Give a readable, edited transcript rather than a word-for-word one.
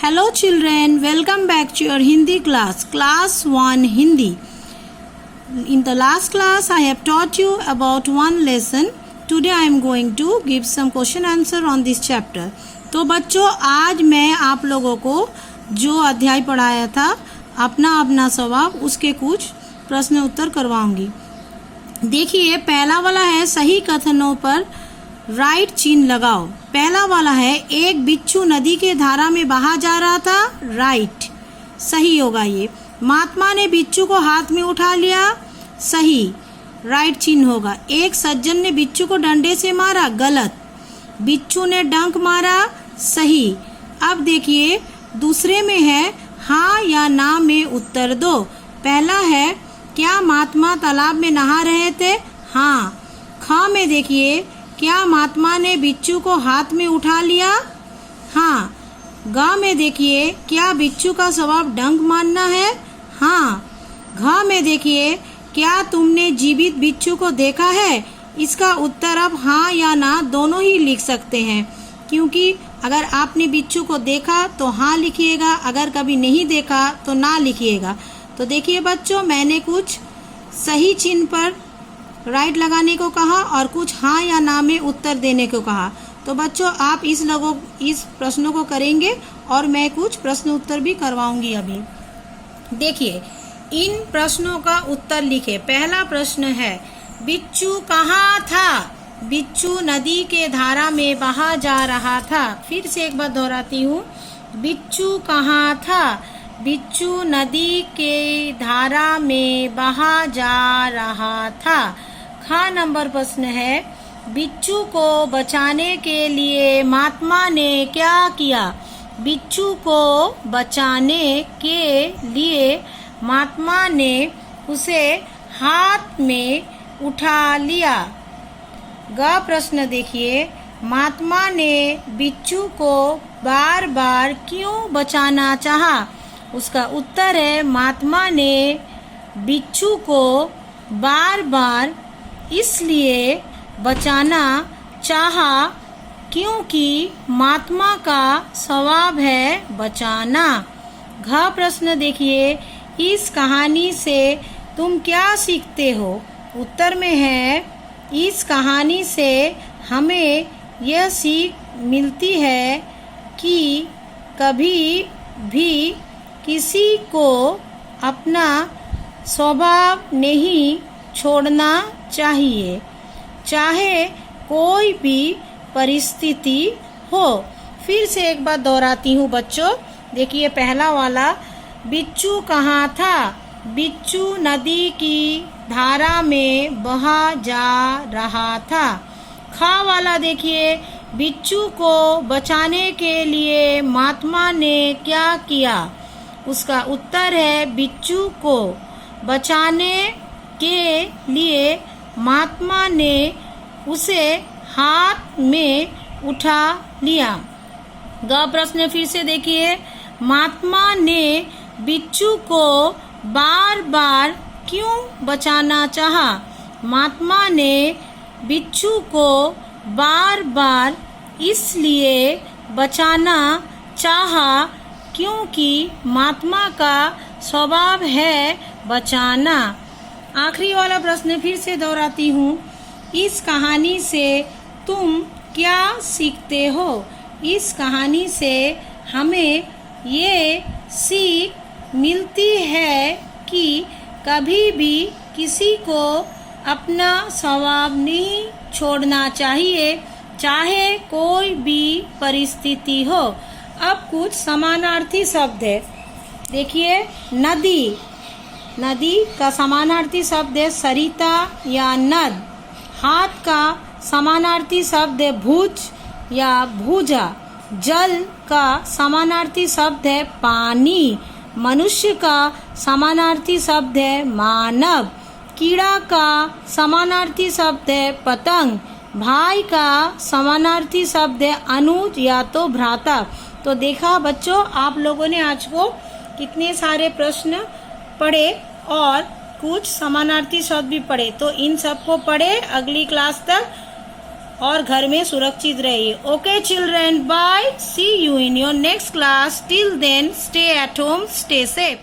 Hello children, welcome back to your Hindi class, class 1 Hindi. In the last class I have taught you about one lesson. Today I am going to give some question answer on this chapter. तो बच्चों आज मैं आप लोगों को जो अध्याय पढ़ाया था अपना अपना स्वभाव उसके कुछ प्रश्न उत्तर करवाऊंगी। देखिए पहला वाला है सही कथनों पर राइट चिन्ह लगाओ। पहला वाला है एक बिच्छू नदी के धारा में बहा जा रहा था, राइट सही होगा ये। महात्मा ने बिच्छू को हाथ में उठा लिया, सही राइट चिन्ह होगा। एक सज्जन ने बिच्छू को डंडे से मारा, गलत। बिच्छू ने डंक मारा, सही। अब देखिए दूसरे में है हाँ या ना में उत्तर दो। पहला है क्या महात्मा तालाब में नहा रहे थे, हाँ। ख में देखिए क्या महात्मा ने बिच्छू को हाथ में उठा लिया, हाँ। ग में देखिए क्या बिच्छू का स्वभाव डंक मारना है, हाँ। घ में देखिए क्या तुमने जीवित बिच्छू को देखा है। इसका उत्तर आप हाँ या ना दोनों ही लिख सकते हैं, क्योंकि अगर आपने बिच्छू को देखा तो हाँ लिखिएगा, अगर कभी नहीं देखा तो ना लिखिएगा। तो देखिए बच्चों मैंने कुछ सही चिन्ह पर राइट लगाने को कहा और कुछ हाँ या ना में उत्तर देने को कहा। तो बच्चों आप इस प्रश्नों को करेंगे और मैं कुछ प्रश्न उत्तर भी करवाऊंगी अभी। देखिए इन प्रश्नों का उत्तर लिखे। पहला प्रश्न है बिच्छू कहाँ था। बिच्छू नदी के धारा में बहा जा रहा था। फिर से एक बार दोहराती हूँ, बिच्छू कहाँ था। बिच्छू नदी के धारा में बहा जा रहा था। ख नंबर प्रश्न है बिच्छू को बचाने के लिए महात्मा ने क्या किया। बिच्छू को बचाने के लिए महात्मा ने उसे हाथ में उठा लिया। ग प्रश्न देखिए महात्मा ने बिच्छू को बार बार क्यों बचाना चाहा। उसका उत्तर है महात्मा ने बिच्छू को बार बार इसलिए बचाना चाहा क्योंकि महात्मा का स्वभाव है बचाना। घ प्रश्न देखिए इस कहानी से तुम क्या सीखते हो। उत्तर में है इस कहानी से हमें यह सीख मिलती है कि कभी भी किसी को अपना स्वभाव नहीं छोड़ना चाहिए, चाहे कोई भी परिस्थिति हो। फिर से एक बार दोहराती हूँ बच्चों। देखिए पहला वाला बिच्छू कहाँ था। बिच्छू नदी की धारा में बहा जा रहा था। ख वाला देखिए बिच्छू को बचाने के लिए महात्मा ने क्या किया। उसका उत्तर है बिच्छू को बचाने के लिए महात्मा ने उसे हाथ में उठा लिया। ग प्रश्न फिर से देखिए महात्मा ने बिच्छू को बार बार क्यों बचाना चाहा। महात्मा ने बिच्छू को बार बार इसलिए बचाना चाहा क्योंकि महात्मा का स्वभाव है बचाना। आखिरी वाला प्रश्न फिर से दोहराती हूँ, इस कहानी से तुम क्या सीखते हो। इस कहानी से हमें ये सीख मिलती है कि कभी भी किसी को अपना स्वभाव नहीं छोड़ना चाहिए, चाहे कोई भी परिस्थिति हो। अब कुछ समानार्थी शब्द है। देखिए नदी, नदी का समानार्थी शब्द है सरिता या नद। हाथ का समानार्थी शब्द है भुज या भुजा। जल का समानार्थी शब्द है पानी। मनुष्य का समानार्थी शब्द है मानव। कीड़ा का समानार्थी शब्द है पतंग। भाई का समानार्थी शब्द है अनुज या तो भ्राता। तो देखा बच्चों आप लोगों ने आज को कितने सारे प्रश्न पढ़े और कुछ समानार्थी शब्द भी पढ़े। तो इन सबको पढ़े अगली क्लास तक और घर में सुरक्षित रहिए। Okay children, bye, see you in your next class. Till then stay at home, stay safe.